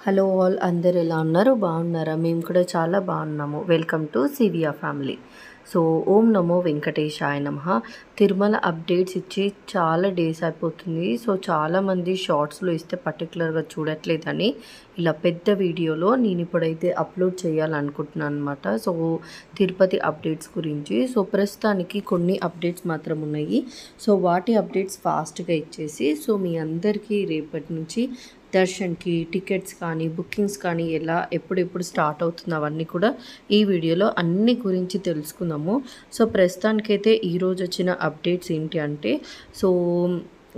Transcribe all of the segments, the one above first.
Hello all, అందరు ఎలా ఉన్నారు? బాగున్నారా? మేము కూడా చాలా బాగున్నాము. వెల్కమ్ టు సివియా ఫ్యామిలీ. సో ఓం నమో వెంకటేశాయ నమః. తిరుమల అప్డేట్స్ ఇచ్చి చాలా డేస్ అయిపోతుంది. సో చాలామంది షార్ట్స్లో ఇస్తే పర్టికులర్గా చూడట్లేదని ఇలా పెద్ద వీడియోలో నేను ఇప్పుడైతే అప్లోడ్ చేయాలనుకుంటున్నాను అనమాట. సో తిరుపతి అప్డేట్స్ గురించి. సో ప్రస్తుతానికి కొన్ని అప్డేట్స్ మాత్రం ఉన్నాయి. సో వాటి అప్డేట్స్ ఫాస్ట్గా ఇచ్చేసి సో మీ అందరికీ రేపటి నుంచి దర్శన్కి టికెట్స్ కానీ బుకింగ్స్ కానీ ఎలా ఎప్పుడెప్పుడు స్టార్ట్ అవుతుంది అవన్నీ కూడా ఈ వీడియోలో అన్ని గురించి తెలుసుకుందాము. సో ప్రస్తుతానికైతే ఈరోజు వచ్చిన అప్డేట్స్ ఏంటి అంటే సో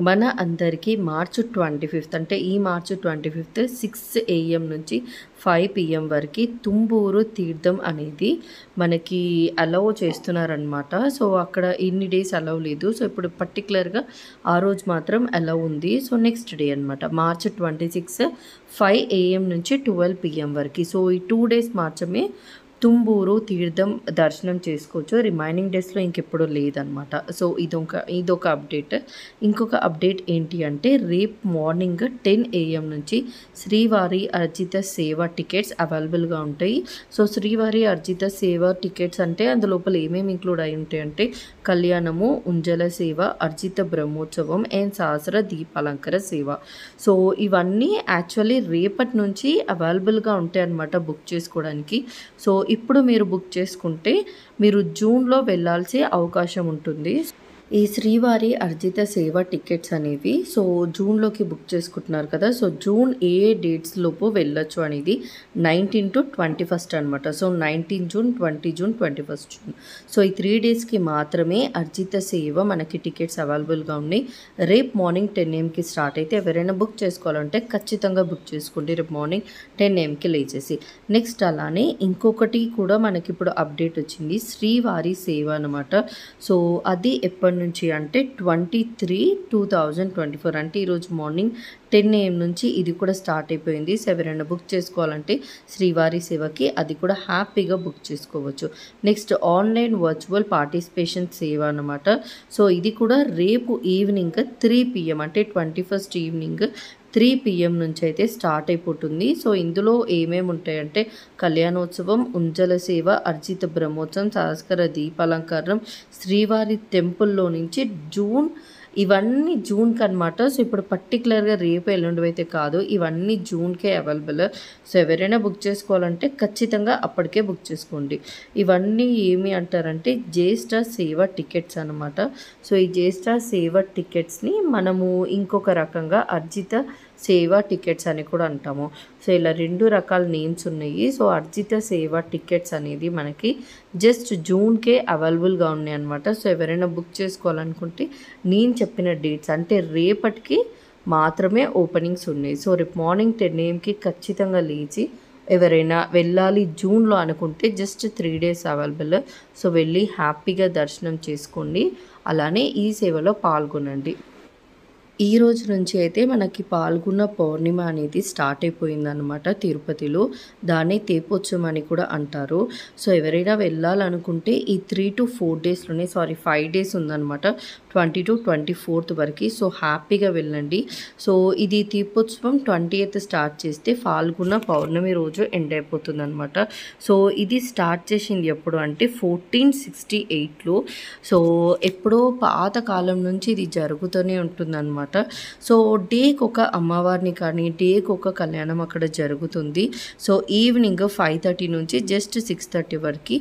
మన అందరికీ మార్చి 25 అంటే ఈ మార్చి 25 6 AM నుంచి 5 PM వరకు తుంబూరు తీర్థం అనేది మనకి అలౌ చేస్తున్నారనమాట. సో అక్కడ ఇన్ని డేస్ అలౌ లేదు. సో ఇప్పుడు పర్టికులర్గా ఆ రోజు మాత్రం అలౌ ఉంది. సో నెక్స్ట్ డే అనమాట మార్చి 26 5 AM నుంచి 12 PM వరకు. సో ఈ 2 డేస్ మాత్రమే తుంబూరు తీర్థం దర్శనం చేసుకోవచ్చు. రిమైనింగ్ డేస్లో ఇంకెప్పుడు లేదనమాట. సో ఇదొక అప్డేట్. ఇంకొక అప్డేట్ ఏంటి అంటే రేపు మార్నింగ్ 10 AM నుంచి శ్రీవారి అర్జిత సేవ టికెట్స్ అవైలబుల్గా ఉంటాయి. సో శ్రీవారి అర్జిత సేవ టికెట్స్ అంటే అందులోపల ఏమేమి ఇంక్లూడ్ అయి ఉంటాయి అంటే కళ్యాణము, ఉంజల సేవ, అర్జిత బ్రహ్మోత్సవం అండ్ సహస్ర దీపాలంకర సేవ. సో ఇవన్నీ యాక్చువల్లీ రేపటి నుంచి అవైలబుల్గా ఉంటాయి అన్నమాట బుక్ చేసుకోవడానికి. సో ఇప్పుడు మీరు బుక్ చేసుకుంటే మీరు జూన్లో వెళ్ళాల్సిన అవకాశం ఉంటుంది. ఈ శ్రీవారి అర్జిత సేవ టికెట్స్ అనేవి సో జూన్లోకి బుక్ చేసుకుంటున్నారు కదా. సో జూన్ ఏ డేట్స్ లోపు వెళ్ళొచ్చు అనేది 19 to 21 అనమాట. So 19 June, 20 June, 21 June. So ఈ 3 డేస్కి మాత్రమే అర్జిత సేవ మనకి టికెట్స్ అవైలబుల్గా ఉన్నాయి. రేపు మార్నింగ్ 10 AMకి స్టార్ట్ అయితే ఎవరైనా బుక్ చేసుకోవాలంటే ఖచ్చితంగా బుక్ చేసుకోండి రేపు మార్నింగ్ 10 AMకి లేచేసి. నెక్స్ట్ అలానే ఇంకొకటి కూడా మనకి ఇప్పుడు అప్డేట్ వచ్చింది శ్రీవారి సేవ అనమాట. సో అది ఎప్పటి నుంచి అంటే 23/2024 అంటే ఈరోజు మార్నింగ్ 10 AM నుంచి ఇది కూడా స్టార్ట్ అయిపోయింది. సో ఎవరైనా బుక్ చేసుకోవాలంటే శ్రీవారి సేవకి అది కూడా హ్యాపీగా బుక్ చేసుకోవచ్చు. నెక్స్ట్ ఆన్లైన్ వర్చువల్ పార్టిసిపేషన్ సేవ అనమాట. సో ఇది కూడా రేపు ఈవినింగ్ 3 PM అంటే 21 ఈవినింగ్ 3 PM నుంచి అయితే స్టార్ట్ అయిపోతుంది. సో ఇందులో ఏమేమి ఉంటాయంటే కళ్యాణోత్సవం, ఉంజల సేవ, అర్జిత బ్రహ్మోత్సవం, సహస్ర దీపాలంకరణం, శ్రీవారి టెంపుల్లో నుంచి జూన్ ఇవన్నీ జూన్కి అనమాట. సో ఇప్పుడు పర్టికులర్గా రేపు ఎల్లుండి అయితే కాదు, ఇవన్నీ జూన్కే అవైలబుల్. సో ఎవరైనా బుక్ చేసుకోవాలంటే ఖచ్చితంగా అప్పటికే బుక్ చేసుకోండి. ఇవన్నీ ఏమి అంటారంటే జ్యేష్ఠ సేవ టికెట్స్ అనమాట. సో ఈ జ్యేష్ఠ సేవ టికెట్స్ని మనము ఇంకొక రకంగా అర్జిత సేవ టికెట్స్ అని కూడా అంటాము. సో ఇలా 2 రకాల నేమ్స్ ఉన్నాయి. సో అర్జిత సేవ టికెట్స్ అనేది మనకి జస్ట్ జూన్కే అవైలబుల్గా ఉన్నాయి అనమాట. సో ఎవరైనా బుక్ చేసుకోవాలనుకుంటే నేను చెప్పిన డేట్స్ అంటే రేపటికి మాత్రమే ఓపెనింగ్స్ ఉన్నాయి. సో రేపు మార్నింగ్ 10 AMకి ఖచ్చితంగా లేచి ఎవరైనా వెళ్ళాలి జూన్లో అనుకుంటే జస్ట్ 3 డేస్ అవైలబుల్. సో వెళ్ళి హ్యాపీగా దర్శనం చేసుకోండి. అలానే ఈ సేవలో పాల్గొనండి. ఈ రోజు నుంచి అయితే మనకి పాల్గొన్న పౌర్ణిమ అనేది స్టార్ట్ అయిపోయిందనమాట తిరుపతిలో. దాన్ని తెప్పోత్సవం అని కూడా అంటారు. సో ఎవరైనా వెళ్ళాలనుకుంటే ఈ 3 to 4 డేస్లోనే 5 డేస్ ఉందన్నమాట 20 to 24 వరకు. సో హ్యాపీగా వెళ్ళండి. సో ఇది తెప్పోత్సవం 28th స్టార్ట్ చేస్తే ఫాల్గుణ పౌర్ణమి రోజు ఎండ్ అయిపోతుంది అనమాట. సో ఇది స్టార్ట్ చేసింది ఎప్పుడు అంటే 1468లో. సో ఎప్పుడో పాత కాలం నుంచి ఇది జరుగుతూనే ఉంటుందన్నమాట. సో డేకి ఒక అమ్మవారిని కానీ డేకి ఒక కళ్యాణం అక్కడ జరుగుతుంది. సో ఈవినింగ్ 5:30 నుంచి జస్ట్ 6:30 వరకు.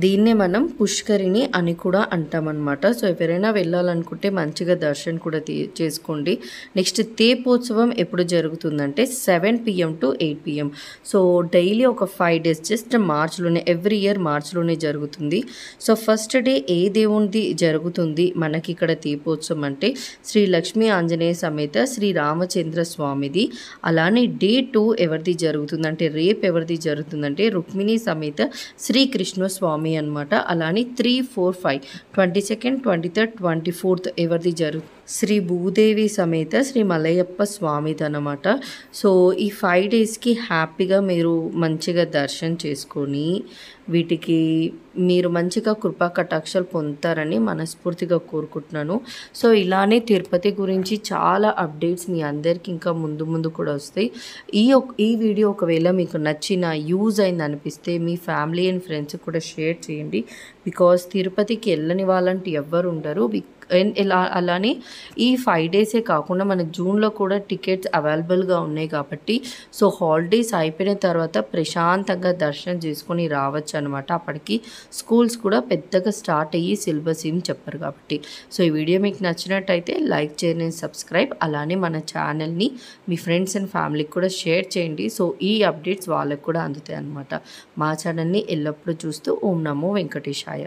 దీన్నే మనం పుష్కరిణి అని కూడా అంటామన్నమాట. సో ఎవరైనా వెళ్ళాలనుకుంటే మంచిగా దర్శనం కూడా చేసుకోండి. నెక్స్ట్ తెప్పోత్సవం ఎప్పుడు జరుగుతుందంటే 7 PM to 8 PM. So daily ఒక 5 డేస్ జస్ట్ మార్చ్లోనే ఎవ్రీ ఇయర్ మార్చ్లోనే జరుగుతుంది. సో ఫస్ట్ డే ఏ దేవునిది జరుగుతుంది మనకి ఇక్కడ తెప్పోత్సవం అంటే శ్రీ లక్ష్మీ ఆంజనేయ సమేత శ్రీ రామచంద్ర స్వామిది. అలానే డే 2 ఎవరిది జరుగుతుందంటే రేపు ఎవరిది జరుగుతుందంటే రుక్మిణి సమేత శ్రీకృష్ణ స్వామి అనమాట. అలానే 3, 4, 5 22nd, 23rd, 24th ఎవరిది జరుగుతుంది శ్రీ భూదేవి సమేత శ్రీ మలయప్ప స్వామిదనమాట. సో, ఈ 5 డేస్‌కి హ్యాపీగా మీరు మంచిగా దర్శనం చేసుకొని, వీటికి మీరు మంచిగా కృపా కటాక్షాలు పొందుతారని మనస్ఫూర్తిగా కోరుకుంటున్నాను. సో, ఇలానే తిరుపతి గురించి చాలా అప్డేట్స్ మీ అందరికి ఇంకా ముందు ముందు కూడా వస్తాయి. ఈ వీడియో ఒకవేళ మీకు నచ్చిన, యూజ్ అయిందనిపిస్తే మీ ఫ్యామిలీ అండ్ ఫ్రెండ్స్‌కి కూడా షేర్ చేయండి. బికాజ్ తిరుపతికి వెళ్ళని వాళ్ళంటూ ఎవ్వరు ఉండరు. అలానే ఈ 5 డేసే కాకుండా మనకు జూన్‌లో కూడా టికెట్స్ అవైలబుల్‌గా ఉన్నాయి కాబట్టి, సో, హాలిడేస్ అయిపోయిన తర్వాత ప్రశాంతంగా దర్శనం చేసుకొని రావచ్చనమాట. అప్పటికి స్కూల్స్ కూడా పెద్దగా స్టార్ట్ అయ్యి సిలబస్ ఏం చెప్పరు కాబట్టి. సో, ఈ వీడియో మీకు నచ్చినట్టయితే లైక్ చేయండి, సబ్స్క్రైబ్. అలానే మన ఛానల్‌ని మీ ఫ్రెండ్స్ అండ్ ఫ్యామిలీకి కూడా షేర్ చేయండి. సో, ఈ అప్డేట్స్ వాళ్ళకి కూడా అందుతాయి అన్నమాట. మా ఛానల్‌ని ఎల్లప్పుడూ చూస్తూ ఓం నమో వెంకటేశాయ.